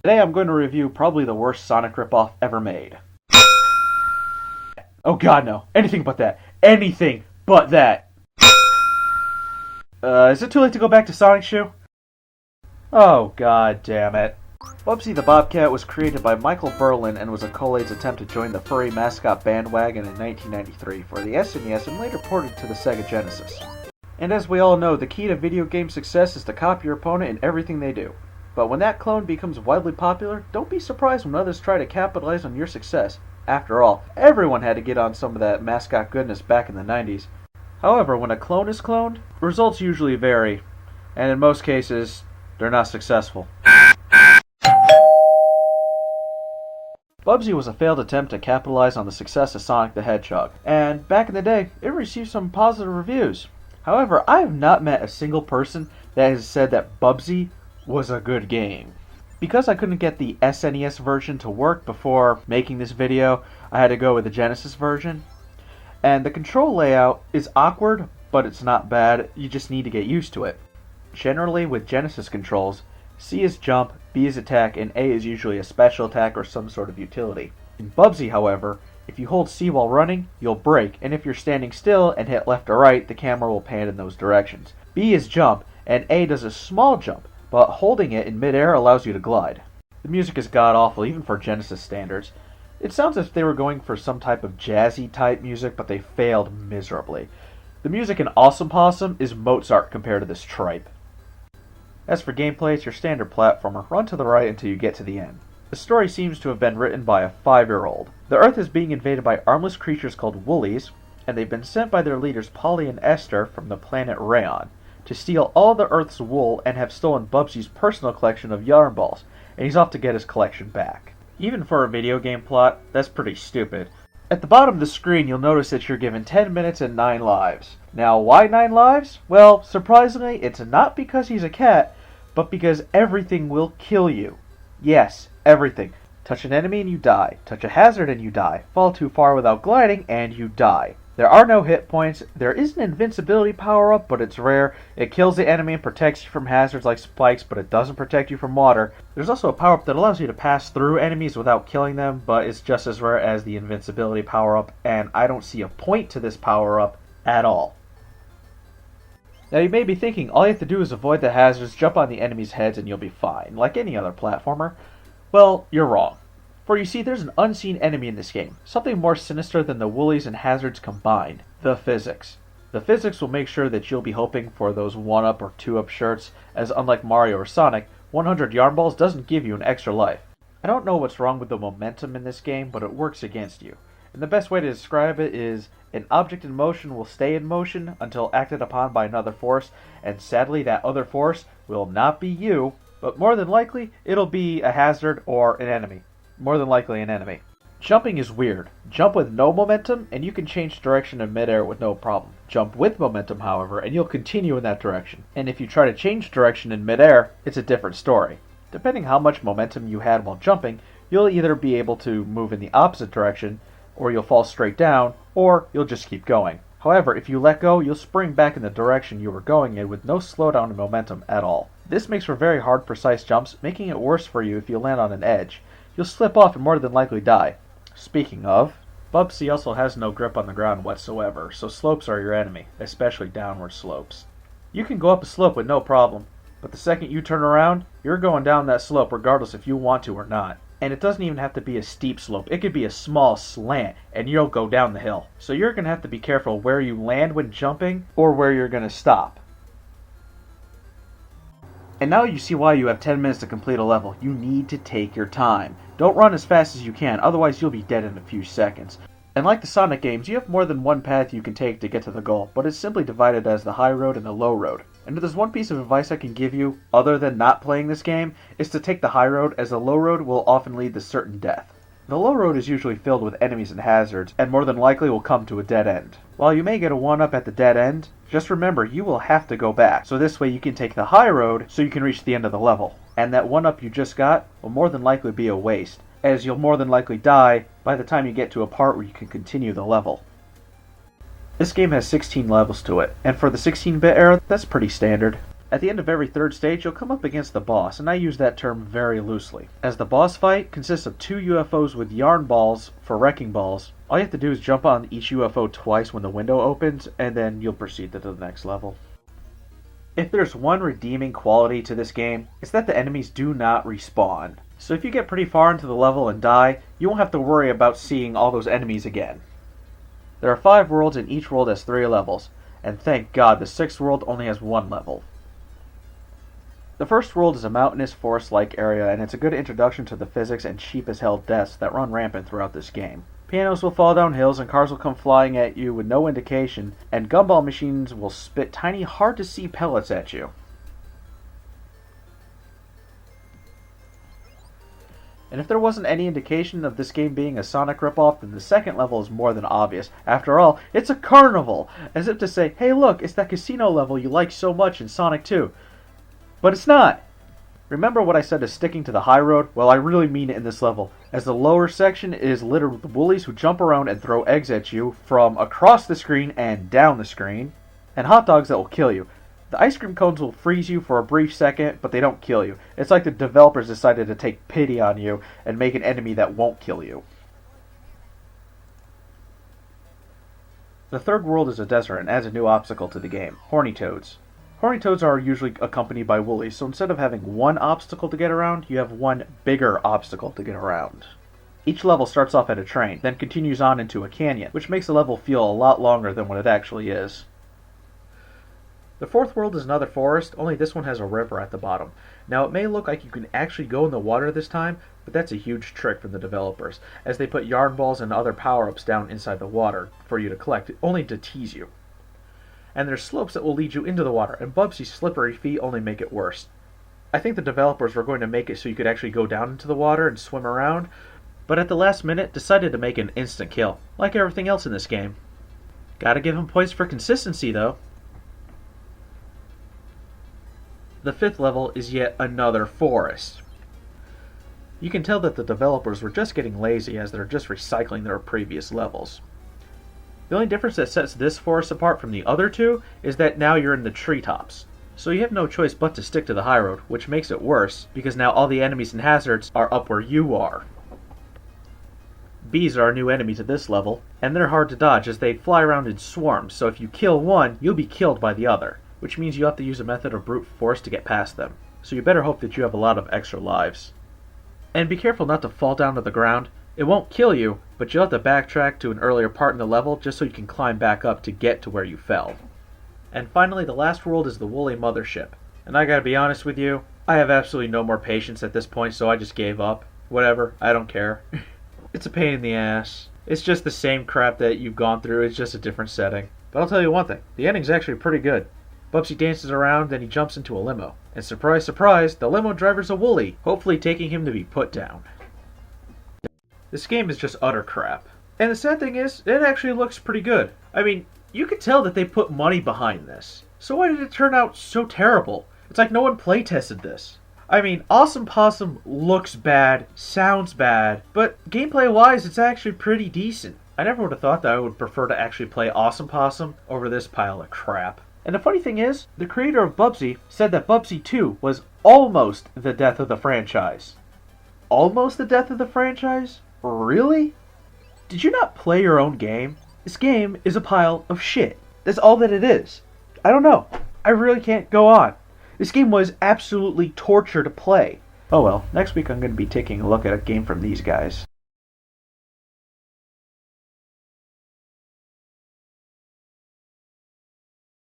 Today I'm going to review probably the worst Sonic ripoff ever made. Oh god no, anything but that. Anything but that. Is it too late to go back to Sonic's shoe? Oh god damn it. Bubsy the Bobcat was created by Michael Berlin and was a Collade's attempt to join the furry mascot bandwagon in 1993 for the SNES and later ported to the Sega Genesis. And as we all know, the key to video game success is to copy your opponent in everything they do. But when that clone becomes widely popular, don't be surprised when others try to capitalize on your success. After all, everyone had to get on some of that mascot goodness back in the 90s. However, when a clone is cloned, results usually vary, and in most cases, they're not successful. Bubsy was a failed attempt to capitalize on the success of Sonic the Hedgehog, and back in the day, it received some positive reviews. However, I have not met a single person that has said that Bubsy was a good game. Because I couldn't get the SNES version to work before making this video, I had to go with the Genesis version. And the control layout is awkward, but it's not bad, you just need to get used to it. Generally, with Genesis controls, C is jump, B is attack, and A is usually a special attack or some sort of utility. In Bubsy, however, if you hold C while running, you'll brake, and if you're standing still and hit left or right, the camera will pan in those directions. B is jump, and A does a small jump, but holding it in midair allows you to glide. The music is god-awful, even for Genesis standards. It sounds as if they were going for some type of jazzy-type music, but they failed miserably. The music in Awesome Possum is Mozart compared to this tripe. As for gameplay, it's your standard platformer. Run to the right until you get to the end. The story seems to have been written by a 5-year-old. The Earth is being invaded by armless creatures called Woolies, and they've been sent by their leaders Polly and Esther from the planet Rayon to steal all the Earth's wool and have stolen Bubsy's personal collection of yarn balls, and he's off to get his collection back. Even for a video game plot, that's pretty stupid. At the bottom of the screen, you'll notice that you're given 10 minutes and 9 lives. Now, why 9 lives? Well, surprisingly, it's not because he's a cat, but because everything will kill you. Yes, everything. Touch an enemy and you die. Touch a hazard and you die. Fall too far without gliding and you die. There are no hit points. There is an invincibility power-up, but it's rare. It kills the enemy and protects you from hazards like spikes, but it doesn't protect you from water. There's also a power-up that allows you to pass through enemies without killing them, but it's just as rare as the invincibility power-up, and I don't see a point to this power-up at all. Now you may be thinking, all you have to do is avoid the hazards, jump on the enemies' heads, and you'll be fine, like any other platformer. Well, you're wrong. For you see, there's an unseen enemy in this game, something more sinister than the woolies and hazards combined, the physics. The physics will make sure that you'll be hoping for those 1-up or 2-up shirts, as unlike Mario or Sonic, 100 yarn balls doesn't give you an extra life. I don't know what's wrong with the momentum in this game, but it works against you. And the best way to describe it is, an object in motion will stay in motion until acted upon by another force, and sadly that other force will not be you, but more than likely it'll be a hazard or an enemy. More than likely an enemy. Jumping is weird. Jump with no momentum, and you can change direction in midair with no problem. Jump with momentum, however, and you'll continue in that direction. And if you try to change direction in midair, it's a different story. Depending how much momentum you had while jumping, you'll either be able to move in the opposite direction, or you'll fall straight down, or you'll just keep going. However, if you let go, you'll spring back in the direction you were going in with no slowdown in momentum at all. This makes for very hard, precise jumps, making it worse for you if you land on an edge. You'll slip off and more than likely die. Speaking of, Bubsy also has no grip on the ground whatsoever, so slopes are your enemy, especially downward slopes. You can go up a slope with no problem, but the second you turn around, you're going down that slope regardless if you want to or not. And it doesn't even have to be a steep slope, it could be a small slant, and you'll go down the hill. So you're going to have to be careful where you land when jumping, or where you're going to stop. And now you see why you have 10 minutes to complete a level. You need to take your time. Don't run as fast as you can, otherwise you'll be dead in a few seconds. And like the Sonic games, you have more than one path you can take to get to the goal, but it's simply divided as the high road and the low road. And if there's one piece of advice I can give you, other than not playing this game, is to take the high road, as the low road will often lead to certain death. The low road is usually filled with enemies and hazards, and more than likely will come to a dead end. While you may get a 1-up at the dead end, just remember you will have to go back, so this way you can take the high road so you can reach the end of the level. And that 1-up you just got will more than likely be a waste, as you'll more than likely die by the time you get to a part where you can continue the level. This game has 16 levels to it, and for the 16-bit era, that's pretty standard. At the end of every third stage, you'll come up against the boss, and I use that term very loosely. As the boss fight consists of 2 UFOs with yarn balls for wrecking balls, all you have to do is jump on each UFO twice when the window opens, and then you'll proceed to the next level. If there's one redeeming quality to this game, it's that the enemies do not respawn. So if you get pretty far into the level and die, you won't have to worry about seeing all those enemies again. There are 5 worlds and each world has 3 levels, and thank God the 6th world only has 1 level. The first world is a mountainous forest-like area, and it's a good introduction to the physics and cheap-as-hell deaths that run rampant throughout this game. Pianos will fall down hills, and cars will come flying at you with no indication, and gumball machines will spit tiny, hard-to-see pellets at you. And if there wasn't any indication of this game being a Sonic ripoff, then the second level is more than obvious. After all, it's a carnival! As if to say, hey look, it's that casino level you like so much in Sonic 2. But it's not! Remember what I said is sticking to the high road? Well, I really mean it in this level, as the lower section is littered with woolies who jump around and throw eggs at you from across the screen and down the screen, and hot dogs that will kill you. The ice cream cones will freeze you for a brief second, but they don't kill you. It's like the developers decided to take pity on you and make an enemy that won't kill you. The third world is a desert and adds a new obstacle to the game, horny toads. Horny toads are usually accompanied by woolies, so instead of having one obstacle to get around, you have one bigger obstacle to get around. Each level starts off at a train, then continues on into a canyon, which makes the level feel a lot longer than what it actually is. The fourth world is another forest, only this one has a river at the bottom. Now it may look like you can actually go in the water this time, but that's a huge trick from the developers, as they put yarn balls and other power-ups down inside the water for you to collect, only to tease you. And there's slopes that will lead you into the water, and Bubsy's slippery feet only make it worse. I think the developers were going to make it so you could actually go down into the water and swim around, but at the last minute decided to make an instant kill, like everything else in this game. Gotta give him points for consistency though. The fifth level is yet another forest. You can tell that the developers were just getting lazy as they're just recycling their previous levels. The only difference that sets this forest apart from the other two is that now you're in the treetops. So you have no choice but to stick to the high road, which makes it worse, because now all the enemies and hazards are up where you are. Bees are a new enemy to this level, and they're hard to dodge as they fly around in swarms, so if you kill one, you'll be killed by the other, which means you have to use a method of brute force to get past them. So you better hope that you have a lot of extra lives. And be careful not to fall down to the ground. It won't kill you, but you'll have to backtrack to an earlier part in the level just so you can climb back up to get to where you fell. And finally, the last world is the Woolly Mothership. And I gotta be honest with you, I have absolutely no more patience at this point, so I just gave up. Whatever, I don't care. It's a pain in the ass. It's just the same crap that you've gone through, it's just a different setting. But I'll tell you one thing, the ending's actually pretty good. Bubsy dances around, then he jumps into a limo. And surprise, surprise, the limo driver's a woolly, hopefully taking him to be put down. This game is just utter crap. And the sad thing is, it actually looks pretty good. I mean, you could tell that they put money behind this. So why did it turn out so terrible? It's like no one play-tested this. I mean, Awesome Possum looks bad, sounds bad, but gameplay-wise, it's actually pretty decent. I never would have thought that I would prefer to actually play Awesome Possum over this pile of crap. And the funny thing is, the creator of Bubsy said that Bubsy 2 was almost the death of the franchise. Almost the death of the franchise? Really? Did you not play your own game? This game is a pile of shit. That's all that it is. I don't know. I really can't go on. This game was absolutely torture to play. Oh well, next week I'm going to be taking a look at a game from these guys.